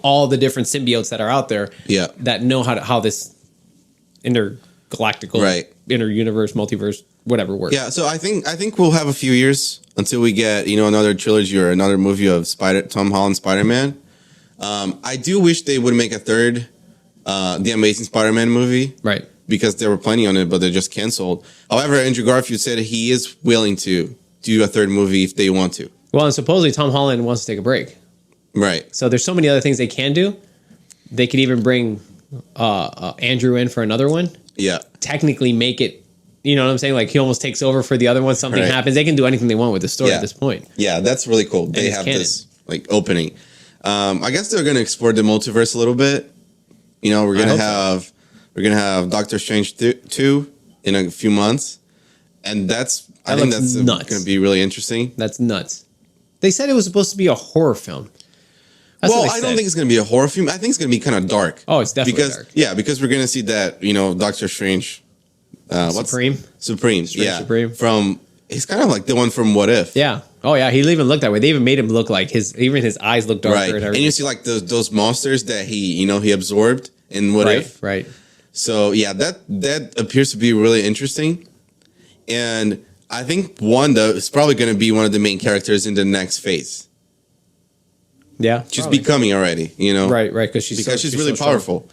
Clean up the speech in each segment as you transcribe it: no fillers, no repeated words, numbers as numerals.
all the different symbiotes that are out there. Yeah. That know how this intergalactical, inter-universe, multiverse, whatever works. Yeah, so I think we'll have a few years until we get, another trilogy or another movie of Tom Holland Spider-Man. I do wish they would make a third The Amazing Spider-Man movie. Right. Because they were planning on it, but they just canceled. However, Andrew Garfield said he is willing to do a third movie if they want to. Well, and supposedly Tom Holland wants to take a break. Right. So there's so many other things they can do. They could even bring Andrew in for another one. Yeah. Technically make it, you know what I'm saying? Like he almost takes over for the other one. Something happens. They can do anything they want with the story at this point. Yeah, that's really cool. They have canon. This opening. I guess they're going to explore the multiverse a little bit. We're going to have... We're going to have Doctor Strange 2 in a few months. And I think that's going to be really interesting. That's nuts. They said it was supposed to be a horror film. I don't think it's going to be a horror film. I think it's going to be kind of dark. Oh, it's definitely dark. Yeah, because we're going to see that, Doctor Strange. Supreme? Supreme, Supreme. He's kind of like the one from What If. Yeah. Oh, yeah. He even looked that way. They even made him look like his eyes look darker. Right. And everything. And you see like those monsters that he absorbed in What If. Right. So yeah, that appears to be really interesting, and I think Wanda is probably going to be one of the main characters in the next phase. Yeah, she's becoming already, Right, because she's really powerful.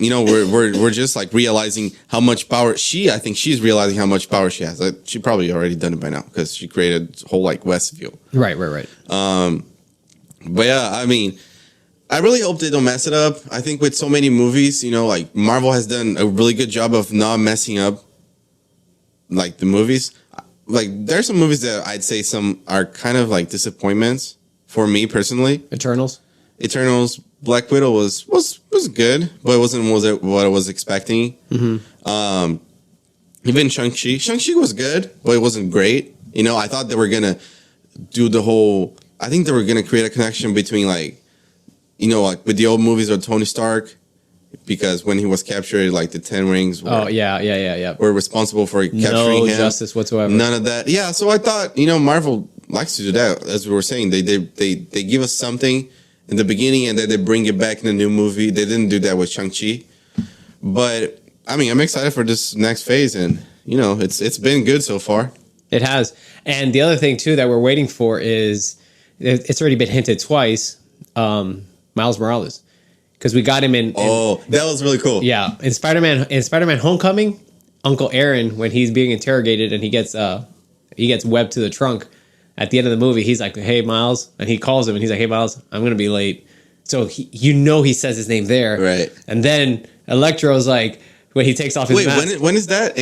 We're just like realizing how much power I think she's realizing how much power she has. She probably already done it by now because she created a whole Westview. Right. But yeah, I mean. I really hope they don't mess it up. I think with so many movies, Marvel has done a really good job of not messing up, the movies. There's some movies that I'd say some are kind of disappointments for me personally. Eternals, Black Widow was good, but it wasn't what I was expecting. Mm-hmm. Even Shang-Chi was good, but it wasn't great. I thought they were gonna do I think they were gonna create a connection between with the old movies of Tony Stark, because when he was captured, the 10 rings were responsible for capturing him. No justice whatsoever. None of that. Yeah, so I thought, Marvel likes to do that. As we were saying, they give us something in the beginning and then they bring it back in the new movie. They didn't do that with Shang-Chi. But, I mean, I'm excited for this next phase, and, it's been good so far. It has. And the other thing, too, that we're waiting for is, it's already been hinted twice, Miles Morales, because we got him in. Oh, that was really cool. Yeah, in Spider-Man Homecoming, Uncle Aaron, when he's being interrogated and he gets webbed to the trunk, at the end of the movie, he's like, "Hey, Miles," and he calls him and he's like, "Hey, Miles, I'm gonna be late." So he says his name there, right? And then Electro's like, when he takes off his mask. When is that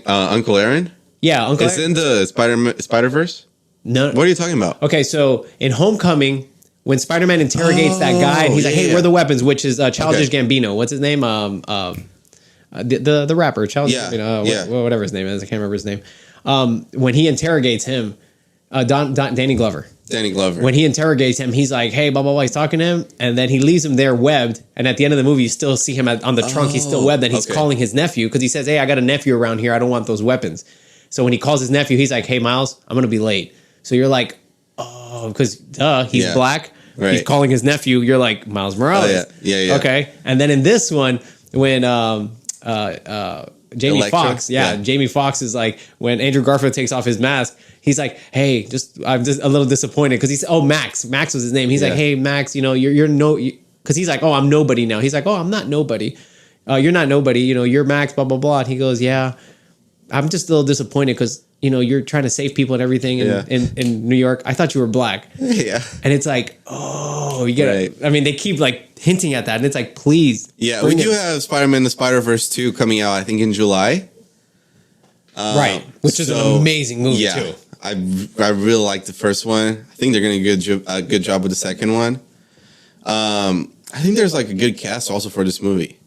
Uncle Aaron? Yeah, Uncle. It's in the Spider-Verse. No, what are you talking about? Okay, so in Homecoming, when Spider-Man interrogates that guy, and he's like, "Hey, where are the weapons?" Which is Childish Gambino. What's his name? The rapper, Childish Gambino. Whatever his name is, I can't remember his name. When he interrogates him, Danny Glover. Danny Glover. When he interrogates him, he's like, "Hey, blah blah blah." He's talking to him, and then he leaves him there webbed. And at the end of the movie, you still see him on the trunk. He's still webbed, and he's calling his nephew because he says, "Hey, I got a nephew around here. I don't want those weapons." So when he calls his nephew, he's like, "Hey, Miles, I'm gonna be late." So you're like, "Oh," because he's black. Right. He's calling his nephew. You're like, Miles Morales. Oh, yeah. Okay. And then in this one, when Jamie Foxx, Jamie Foxx is like, when Andrew Garfield takes off his mask, he's like, "Hey, I'm just a little disappointed," because he's Max was his name. He's like, "Hey, Max, you're no," because he's like, "Oh, I'm nobody now." He's like, "Oh, I'm not nobody. You're not nobody. You're Max." Blah blah blah. And he goes, "Yeah, I'm just a little disappointed because." You're trying to save people and everything in New York. I thought you were black. Yeah. And it's like, oh, you get it. I mean, they keep hinting at that. And it's like, please. Yeah, we do have Spider-Man the Spider-Verse 2 coming out, I think, in July. Right. Which is an amazing movie, too. I really like the first one. I think they're going to do a good job with the second one. I think there's a good cast also for this movie.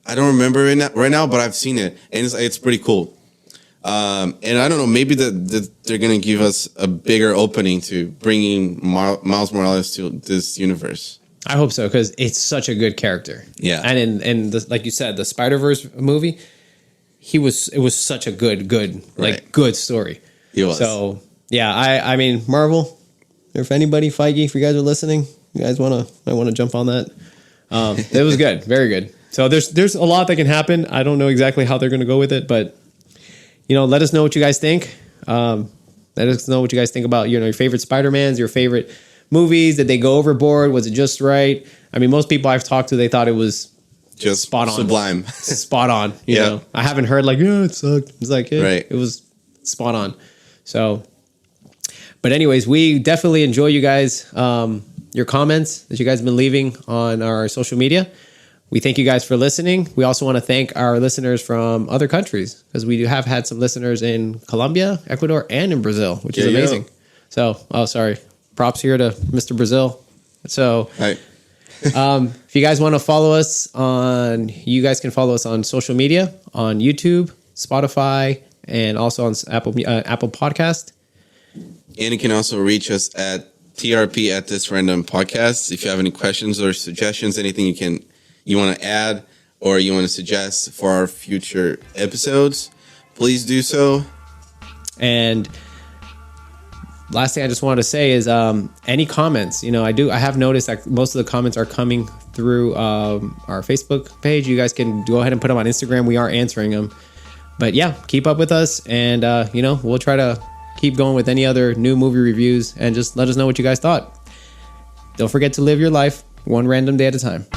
I don't remember it right now, but I've seen it. And it's pretty cool. And I don't know, maybe they're going to give us a bigger opening to bringing Miles Morales to this universe. I hope so, because it's such a good character. Yeah. And in like you said, the Spider-Verse movie, it was such a good story. He was. So, yeah, I mean, Marvel, if anybody, Feige, if you guys are listening, You guys want to jump on that? It was good. Very good. So there's a lot that can happen. I don't know exactly how they're going to go with it, but let us know what you guys think. Let us know what you guys think about, your favorite Spider-Mans, your favorite movies. Did they go overboard? Was it just right? I mean, most people I've talked to, they thought it was just spot on. Sublime. Spot on. You know, I haven't heard like, it sucked. It's like, right. It was spot on. So, but anyways, we definitely enjoy you guys, your comments that you guys have been leaving on our social media. We thank you guys for listening. We also want to thank our listeners from other countries, because we have had some listeners in Colombia, Ecuador, and in Brazil, which is amazing. So, props here to Mr. Brazil. So, if you guys want to follow us you guys can follow us on social media, on YouTube, Spotify, and also on Apple Podcast. And you can also reach us at TRP at This Random Podcast. If you have any questions or suggestions, anything you want to add or you want to suggest for our future episodes, please do so. And last thing I just wanted to say is any comments. I have noticed that most of the comments are coming through our Facebook page. You guys can go ahead and put them on Instagram. We are answering them. But yeah, keep up with us, and we'll try to keep going with any other new movie reviews, and just let us know what you guys thought. Don't forget to live your life one random day at a time.